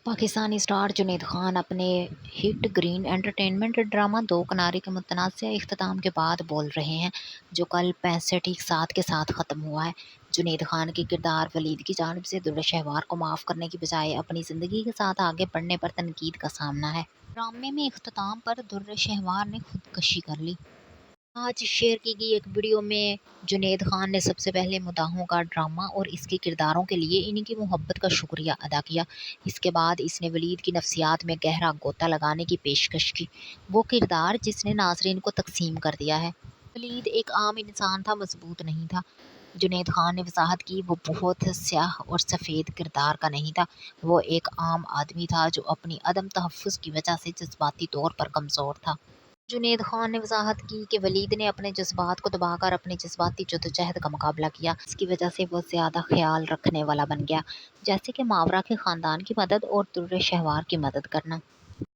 Pakistani star Junaid Khan اپنے ہٹ green entertainment drama دو کنارے کے متنازع اختتام کے بعد بول رہے ہیں، جو کل 65 کے ساتھ ختم ہوا ہے۔ جنید خان کے کردار ولید کی جانب سے در شہوار کو معاف کرنے کی بجائے اپنی زندگی کے ساتھ آگے بڑھنے پر تنقید کا سامنا ہے۔ ڈرامے میں اختتام پر در شہوار نے خودکشی کر لی۔ آج شیئر کی گئی ایک ویڈیو میں جنید خان نے سب سے پہلے مداحوں کا ڈرامہ اور اس کے کرداروں کے لیے ان کی محبت کا شکریہ ادا کیا۔ اس کے بعد اس نے ولید کی نفسیات میں گہرا غوطہ لگانے کی پیشکش کی، وہ کردار جس نے ناظرین کو تقسیم کر دیا ہے۔ ولید ایک عام انسان تھا، مضبوط نہیں تھا۔ جنید خان نے وضاحت کی، وہ بہت سیاہ اور سفید کردار کا نہیں تھا، وہ ایک عام آدمی تھا جو اپنی عدم تحفظ کی وجہ سے جذباتی طور پر کمزور تھا۔ جنید خان نے وضاحت کی کہ ولید نے اپنے جذبات کو دبا کر اپنی جذباتی جدوجہد کا مقابلہ کیا، اس کی وجہ سے وہ زیادہ خیال رکھنے والا بن گیا، جیسے کہ ماورا کے خاندان کی مدد اور در شہوار کی مدد کرنا۔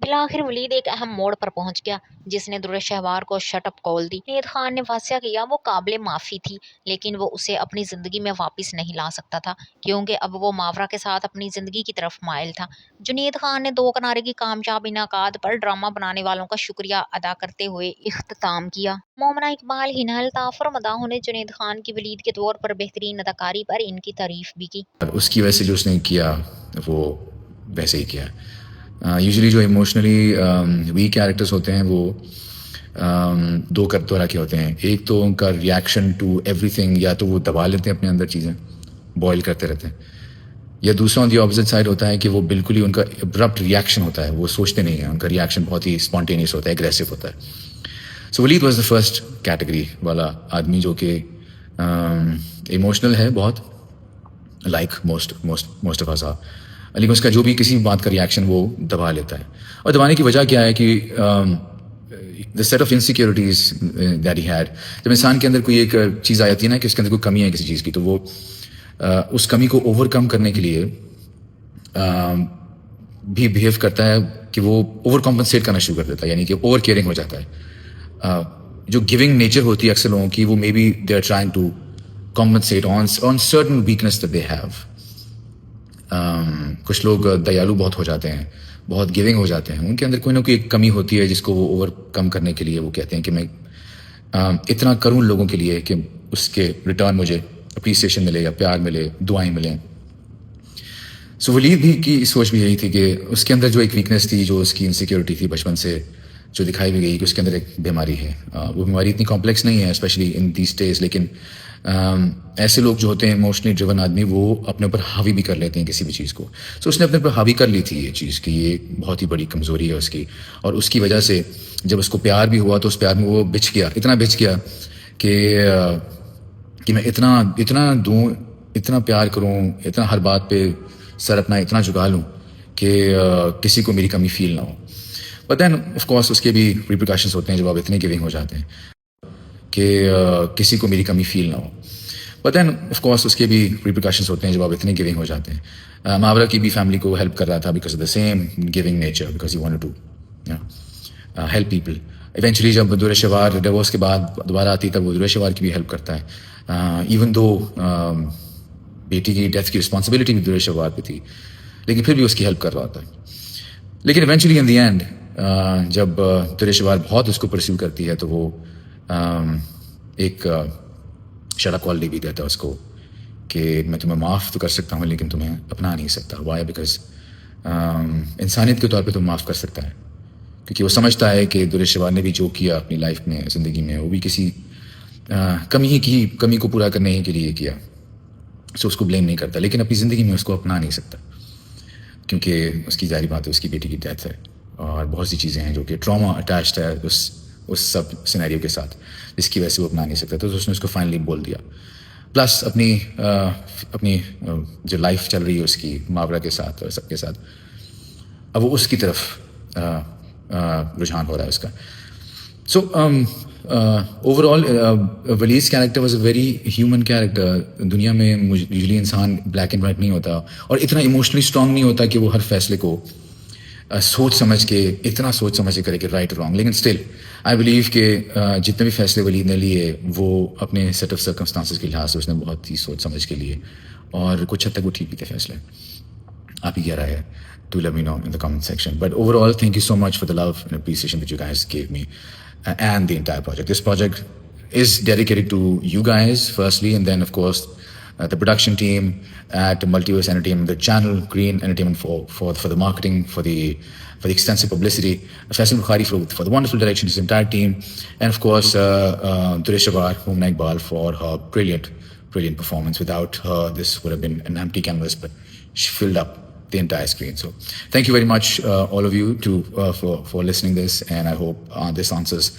بالآخر ولید ایک اہم موڑ پر پہنچ گیا جس نے در شہوار کو شٹ اپ کال دی۔ جنید خان نے واضح کیا، وہ قابل معافی تھی، لیکن وہ اسے اپنی زندگی میں واپس نہیں لا سکتا تھا، کیونکہ اب وہ ماورا کے ساتھ اپنی زندگی کی طرف مائل تھا۔ جنید خان نے دو کنارے کی کامیاب انعقاد پر ڈرامہ بنانے والوں کا شکریہ ادا کرتے ہوئے اختتام کیا۔ مومنہ اقبال، حنا الطاف اور مداحوں نے جنید خان کی ولید کے طور پر بہترین اداکاری پر ان کی تعریف بھی کی۔ اس کی وجہ سے جو اس نے کیا وہ ویسے ہی کیا۔ یوزلی جو ایموشنلی ویک کیریکٹرز ہوتے ہیں وہ دو طرح کے ہوتے ہیں۔ ایک تو ان کا ریئیکشن ٹو ایوری تھنگ، یا تو وہ دبا لیتے ہیں اپنے اندر چیزیں، بوائل کرتے رہتے ہیں، یا دوسرا آن دی اپوزٹ سائڈ ہوتا ہے کہ وہ بالکل ہی ان کا ابرپٹ ریئیکشن ہوتا ہے، وہ سوچتے نہیں ہیں، ان کا ریئیکشن بہت ہی اسپونٹینیس ہوتا ہے، اگریسو ہوتا ہے۔ So Walid was the first category والا آدمی جو کہ ایموشنل ہے بہت، like most of us are, لیکن اس کا جو بھی کسی بات کا ریئیکشن وہ دبا لیتا ہے۔ اور دبانے کی وجہ کیا ہے کہ the set of insecurities that he had, جب انسان کے اندر کوئی ایک چیز آ جاتی ہے نا کہ اس کے اندر کوئی کمی ہے کسی چیز کی، تو وہ اس کمی کو اوور کم کرنے کے لیے بھی بہیو کرتا ہے کہ وہ اوور کمپنسیٹ کرنا شروع کر دیتا ہے، یعنی کہ اوور کیئرنگ ہو جاتا ہے۔ جو گیونگ نیچر ہوتی ہے اکثر لوگوں کی، وہ maybe they are trying to compensate on certain weakness that they have۔ کچھ لوگ دیالو بہت ہو جاتے ہیں، بہت گیونگ ہو جاتے ہیں، ان کے اندر کوئی نہ کوئی ایک کمی ہوتی ہے جس کو وہ اوور کم کرنے کے لیے وہ کہتے ہیں کہ میں اتنا کروں لوگوں کے لیے کہ اس کے ریٹرن مجھے اپریسیشن ملے یا پیار ملے، دعائیں ملیں۔ سو ولید بھی کی سوچ بھی یہی تھی کہ اس کے اندر جو ایک ویکنیس تھی، جو اس کی انسیکیورٹی تھی بچپن سے جو دکھائی بھی گئی کہ اس کے اندر ایک بیماری ہے۔ وہ بیماری اتنی کمپلیکس نہیں ہے اسپیشلی ان دیز ڈیز، لیکن ایسے لوگ جو ہوتے ہیں ایموشنلی ڈریون آدمی، وہ اپنے اوپر حاوی بھی کر لیتے ہیں کسی بھی چیز کو۔ سو اس نے اپنے اوپر حاوی کر لی تھی یہ چیز کہ یہ بہت ہی بڑی کمزوری ہے اس کی، اور اس کی وجہ سے جب اس کو پیار بھی ہوا تو اس پیار میں وہ بچ گیا، اتنا بچ گیا کہ میں اتنا دوں، اتنا پیار کروں، اتنا ہر بات پہ سر اپنا اتنا جھکا لوں کہ کسی کو میری کمی فیل نہ ہو۔ بٹ دین آف کورس اس کے بھی ریپریکاشنز ہوتے ہیں جب آپ اتنے گیونگ ہو جاتے ہیں کہ کسی کو میری کمی فیل نہ ہو۔ بٹ دین آف کورس اس کے بھی ریپریکاشنز ہوتے ہیں جب آپ اتنے گیونگ ہو جاتے ہیں۔ ماورا کی بھی فیملی کو ہیلپ کر رہا تھا because of the same giving nature, because he wanted to help people. Eventually جب در شہوار ڈیورس کے بعد دوبارہ آتی تب وہ در شہوار کی بھی ہیلپ کرتا ہے، ایون دو بیٹی کی ڈیتھ کی رسپانسبلٹی بھی در شہوار پہ تھی، لیکن پھر بھی اس کی ہیلپ کر رہا ہوتا ہے۔ لیکن ایونچولی ان دی اینڈ جب در شہوار بہت اس کو پرسیو کرتی ہے تو وہ ایک شٹ اپ کال دے بھی دیتا ہے اس کو کہ میں تمہیں معاف تو کر سکتا ہوں لیکن تمہیں اپنا نہیں سکتا۔ وائی؟ بیکاز انسانیت کے طور پہ تم معاف کر سکتا ہے، کیونکہ وہ سمجھتا ہے کہ در شہوار نے بھی جو کیا اپنی لائف میں، زندگی میں، وہ بھی کسی کمی کو پورا کرنے ہی کے لیے کیا، سو اس کو بلیم نہیں کرتا، لیکن اپنی زندگی میں اس کو اپنا نہیں سکتا کیونکہ اس کی ظاہری بات ہے اس کی بیٹی کی ڈیتھ ہے، اور بہت سی چیزیں ہیں جو کہ ٹراما اٹیچڈ ہے اس سب سینیریو کے ساتھ، جس کی وجہ سے وہ اپنا نہیں سکتا۔ تو اس نے اس کو فائنلی بول دیا، پلس اپنی جو لائف چل رہی ہے اس کی ماورا کے ساتھ اور سب کے ساتھ، اب وہ اس کی طرف رجحان ہو رہا ہے اس کا۔ So overall Willy's character was a very human character. دنیا میں یوزلی انسان بلیک اینڈ وائٹ نہیں ہوتا اور اتنا ایموشنلی اسٹرانگ نہیں ہوتا کہ وہ ہر فیصلے کو سوچ سمجھ کے کرے کہ رائٹ اور رانگ، لیکن اسٹل آئی بلیو کہ جتنے بھی فیصلے ولید نے لیے وہ اپنے سیٹ آف سرکمسٹانسز کے لحاظ سے اس نے بہت ہی سوچ سمجھ کے لیے، اور کچھ حد تک وہ ٹھیک بھی تھے فیصلے۔ آپ ہی کیا رائے ہے؟ do let me know in the comment section. But overall, thank you so much for the love and appreciation that you guys gave me and the entire project. This project is dedicated to you guys firstly, and then of course the production team at Multiverse Entertainment, the channel Green Entertainment for the marketing, for the extensive publicity, Faisal Bukhari for the wonderful direction, his entire team, and of course Duresh Abar, Humna Iqbal, for her brilliant performance. Without her, this would have been an empty canvas, but she filled up the entire screen. So thank you very much, all of you, for listening this, and I hope this answers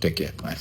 Take care. Bye.